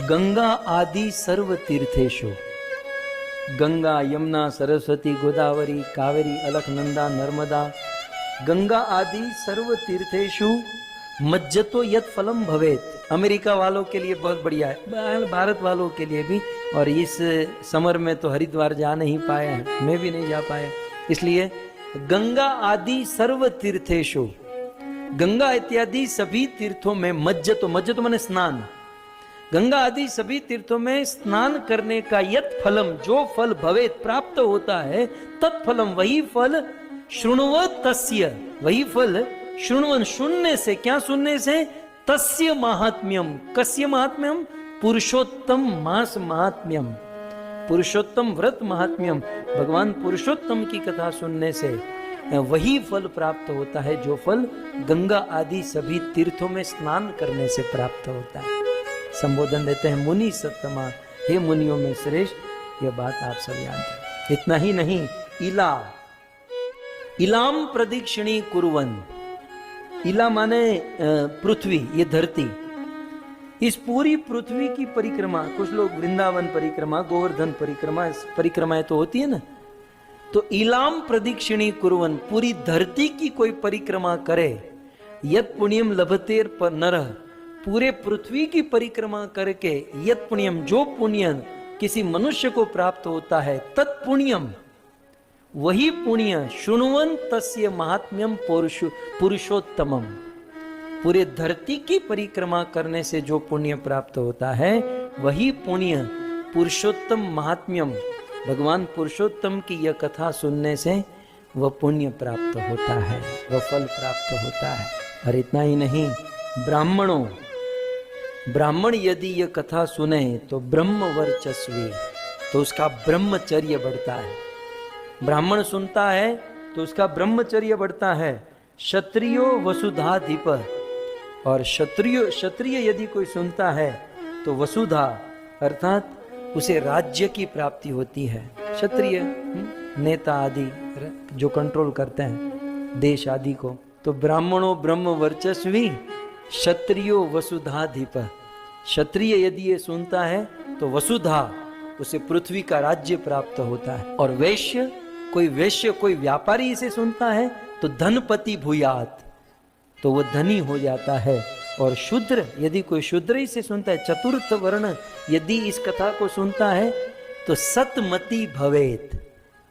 S1: गंगा आदि सर्व तीर्थेषु, गंगा यमुना सरस्वती गोदावरी कावेरी अलकनंदा नर्मदा, गंगा आदि सर्व तीर्थेषु मज्जतो यत् फलम भवेत। अमेरिका वालों के लिए बहुत बढ़िया है, भारत वालों के लिए भी, और इस समर में तो हरिद्वार जा नहीं पाए हैं, मैं भी नहीं जा पाया, इसलिए गंगा आदि सर्व तीर्थेषु, गंगा इत्यादि सभी तीर्थों में मज्जतो, मज्जतो माने स्नान, गंगा आदि सभी तीर्थों में स्नान करने का यत् फलम, जो फल भवेत प्राप्त होता है, तत्फलम वही फल, शृण्वत तस्य, वही फल शृण्वन सुनने से, क्या सुनने से? तस्य महात्म्यम, कस्य महात्म्यम? पुरुषोत्तम मास महात्म्यम, पुरुषोत्तम व्रत महात्म्यम, भगवान पुरुषोत्तम की कथा सुनने से वही फल प्राप्त होता है जो फल गंगा आदि सभी तीर्थों में स्नान करने से प्राप्त होता है। संबोधन देते हैं मुनि सत्तमा, हे मुनियों में श्रेष्ठ, यह बात आप सब जानते हैं। इतना ही नहीं, इला, इलाम प्रदक्षिणी कुर्वन, इला माने पृथ्वी, ये धरती, इस पूरी पृथ्वी की परिक्रमा, कुछ लोग वृंदावन परिक्रमा, गोवर्धन परिक्रमा, परिक्रमाएं तो होती है ना, तो इलाम प्रदक्षिणी कुर्वन, पूरी धरती की कोई परिक्रमा करे, यत पुण्यम लभतेर पर नरह, पूरे पृथ्वी की परिक्रमा करके यत पुण्यम, जो पुण्य किसी मनुष्य को प्राप्त होता है, तत्पुण्यम, वही पुण्य, शुण्वन तस्य महात्म्यम पुरुषोत्तमम, पूरे धरती की परिक्रमा करने से जो पुण्य प्राप्त होता है, वही पुण्य पुरुषोत्तम महात्म्यम, भगवान पुरुषोत्तम की यह कथा सुनने से वह पुण्य प्राप्त होता है, वह फल प्राप्त होता है। और इतना ही नहीं, ब्राह्मणों, ब्राह्मण यदि यह कथा सुने तो ब्रह्म वर्चस्वी, तो उसका ब्रह्मचर्य बढ़ता है। ब्राह्मण सुनता है तो उसका ब्रह्मचर्य बढ़ता है। क्षत्रियो वसुधाधिप, और क्षत्रिय यदि कोई सुनता है तो वसुधा अर्थात उसे राज्य की प्राप्ति होती है। क्षत्रिय नेता आदि जो कंट्रोल करते हैं देश आदि को, तो ब्राह्मणों ब्रह्म वर्चस्वी, क्षत्रियो वसुधाधिप। क्षत्रिय यदि ये सुनता है तो वसुधा, उसे पृथ्वी का राज्य प्राप्त होता है। और वैश्य कोई व्यापारी इसे सुनता है तो धनपति भूयात, तो वो धनी हो जाता है। और शूद्र, यदि कोई शूद्र इसे सुनता है, चतुर्थ वर्ण यदि इस कथा को सुनता है तो सतमति भवेत,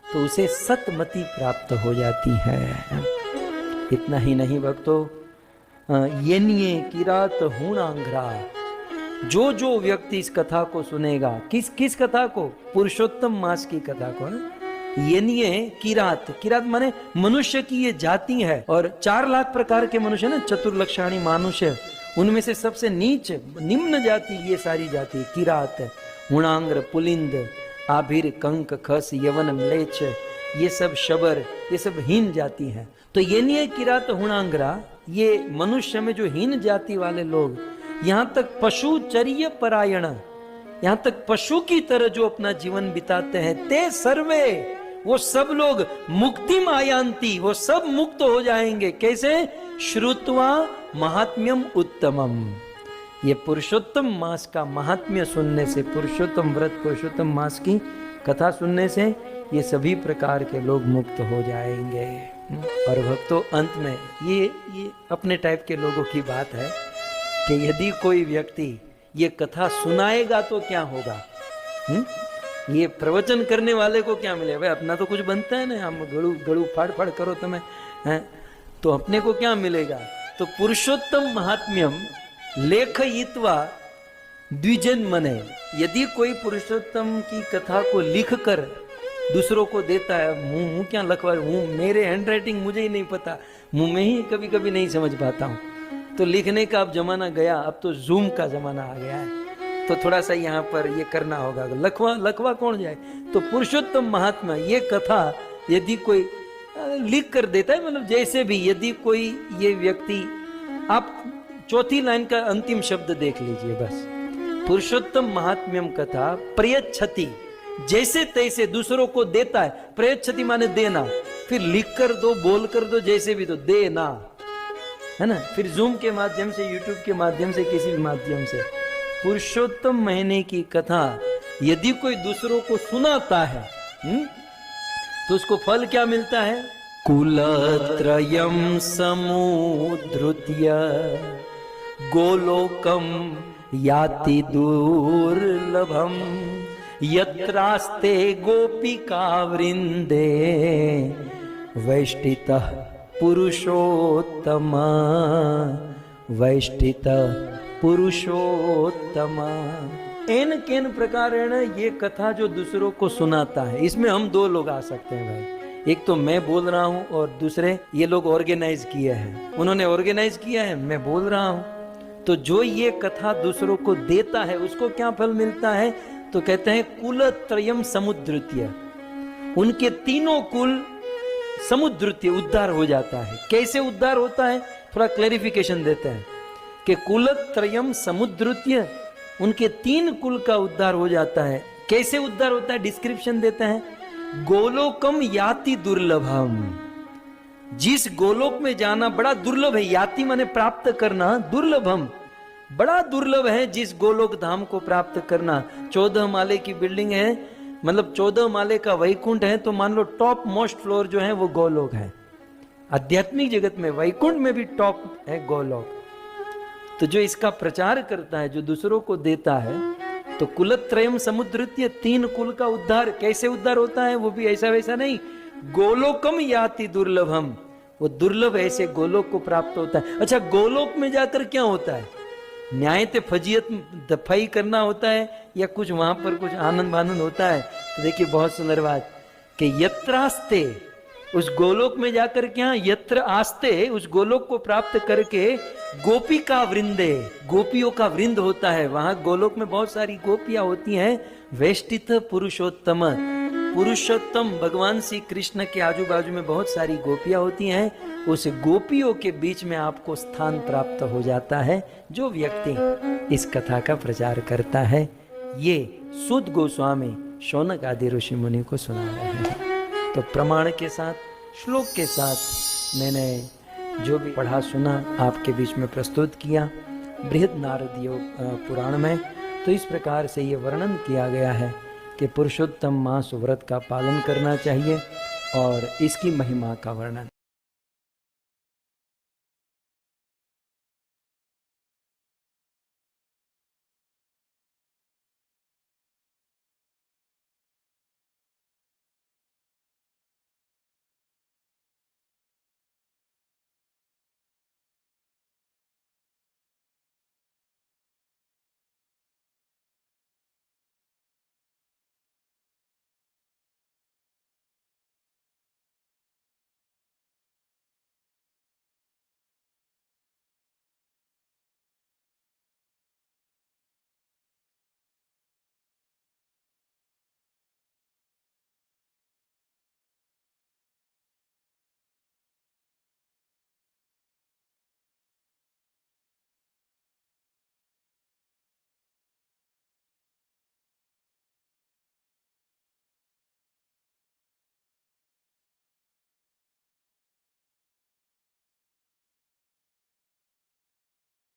S1: तो उसे सतमति प्राप्त हो जाती है। इतना ही नहीं भक्तों, येनिये किरात हूणांघ्रा, जो व्यक्ति इस कथा को सुनेगा, किस कथा को? पुरुषोत्तम मास की कथा को। येनिये किरात माने मनुष्य की ये जाति है। और 4 लाख प्रकार के मनुष्य ना, चतुर्लक्षाणी मनुष्य, उनमें से सबसे नीच निम्न जाति ये सारी जाति किरात, हुणांग्र, पुलिंद, आभिर, कंक, खस, यवन, म्लेच्छ, ये सब शबर, ये सब हीन जाति है। तो ये नहीं है किरात हुणांग्रा, ये मनुष्य में जो हीन जाति वाले लोग, यहाँ तक पशुचर्य परायण, यहाँ तक पशु की तरह जो अपना जीवन बिताते हैं, ते सर्वे, वो सब लोग मुक्ति मायांती, वो सब मुक्त हो जाएंगे। कैसे? श्रुत्वा महात्म्यम उत्तमम, ये पुरुषोत्तम मास का महात्म्य सुनने से, पुरुषोत्तम व्रत, पुरुषोत्तम मास की कथा सुनने से ये सभी प्रकार के लोग मुक्त हो जाएंगे। और भक्तों, अंत में ये अपने टाइप के लोगों की बात है कि यदि कोई व्यक्ति ये कथा सुनाएगा तो क्या होगा? ये प्रवचन करने वाले को क्या मिलेगा? भाई अपना तो कुछ बनता है ना, हम गड़ू फाड़ करो तुम्हें, हैं तो अपने को क्या मिलेगा? तो पुरुषोत्तम महात्म्यम लेखयित्वा द्विजन मने, यदि कोई पुरुषोत्तम की कथा को लिखकर दूसरों को देता है, मुंह क्या लखवा हूँ, मेरे हैंड राइटिंग मुझे ही नहीं पता, मुंह में ही कभी कभी नहीं समझ पाता हूँ, तो लिखने का अब जमाना गया, अब तो जूम का जमाना आ गया है, तो थोड़ा सा यहाँ पर ये करना होगा, लखवा कौन जाए? तो पुरुषोत्तम महात्मा ये कथा यदि कोई लिख कर देता है, मतलब जैसे भी, यदि कोई ये व्यक्ति, आप चौथी लाइन का अंतिम शब्द देख लीजिए बस, पुरुषोत्तम महात्म्यम कथा प्रयच्छति, जैसे तैसे दूसरों को देता है, प्रयच्छति माने देना, फिर लिख कर दो, बोल कर दो, जैसे भी, तो देना है ना, फिर जूम के माध्यम से, यूट्यूब के माध्यम से, किसी भी माध्यम से। पुरुषोत्तम महीने की कथा यदि कोई दूसरों को सुनाता है तो उसको फल क्या मिलता है? कुलत्रयम समुद्रुत्य गोलोकम याति दुर्लभम यत्रास्ते गोपिका वृंदे वैष्टितः पुरुषोत्तम, वैष्टितः पुरुषोत्तम। एन केन प्रकारेण ये कथा जो दूसरों को सुनाता है, इसमें हम 2 लोग आ सकते हैं भाई। एक तो मैं बोल रहा हूँ और दूसरे ये लोग ऑर्गेनाइज किए हैं, उन्होंने ऑर्गेनाइज किया है, मैं बोल रहा हूँ। तो जो ये कथा दूसरों को देता है उसको क्या फल मिलता है? तो कहते हैं कुलत्रयम समुद्रत्य, उनके 3 कुल समुद्रत्य, उद्धार हो जाता है। कैसे उद्धार होता है? थोड़ा क्लैरिफिकेशन देते हैं कि कुलत्रयम समुद्रत्य, उनके 3 कुल का उद्धार हो जाता है। कैसे उद्धार होता है? डिस्क्रिप्शन देते हैं, गोलोकम याति दुर्लभम, जिस गोलोक में जाना बड़ा दुर्लभ है, याति माने प्राप्त करना, दुर्लभम बड़ा दुर्लभ है जिस गोलोक धाम को प्राप्त करना। 14 माले की बिल्डिंग है, मतलब 14 माले का वैकुंठ है, तो मान लो टॉप मोस्ट फ्लोर जो है वो गोलोक है। आध्यात्मिक जगत में वैकुंठ में भी टॉप है गोलोक। तो जो इसका प्रचार करता है, जो दूसरों को देता है, तो कुलत्रयम समुद्रत्य, 3 कुल का उद्धार। कैसे उद्धार होता है? वो भी ऐसा वैसा नहीं, गोलोकम याति दुर्लभम, वो दुर्लभ ऐसे गोलोक को प्राप्त होता है। अच्छा, गोलोक में जाकर क्या होता है? न्याय ते फजीयत दफाई करना होता है या कुछ वहां पर कुछ आनंद होता है? तो देखिए बहुत सुंदर बात कि यत्रास्ते, उस गोलोक में जाकर क्या, यत्र आस्ते, उस गोलोक को प्राप्त करके गोपिका वृंदे, गोपियों का वृंद होता है वहां गोलोक में, बहुत सारी गोपियां होती हैं। वेष्टित पुरुषोत्तम, पुरुषोत्तम भगवान श्री कृष्ण के आजू बाजू में बहुत सारी गोपियां होती हैं। उस गोपियों के बीच में आपको स्थान प्राप्त हो जाता है जो व्यक्ति इस कथा का प्रचार करता है। ये सुद गोस्वामी शौनक आदि ऋषि मुनि को सुना रहे हैं। तो प्रमाण के साथ, श्लोक के साथ मैंने जो भी पढ़ा सुना आपके बीच में प्रस्तुत किया बृहद नारद योग पुराण में। तो इस प्रकार से ये वर्णन किया गया है कि पुरुषोत्तम मास व्रत का पालन करना चाहिए और इसकी महिमा का वर्णन।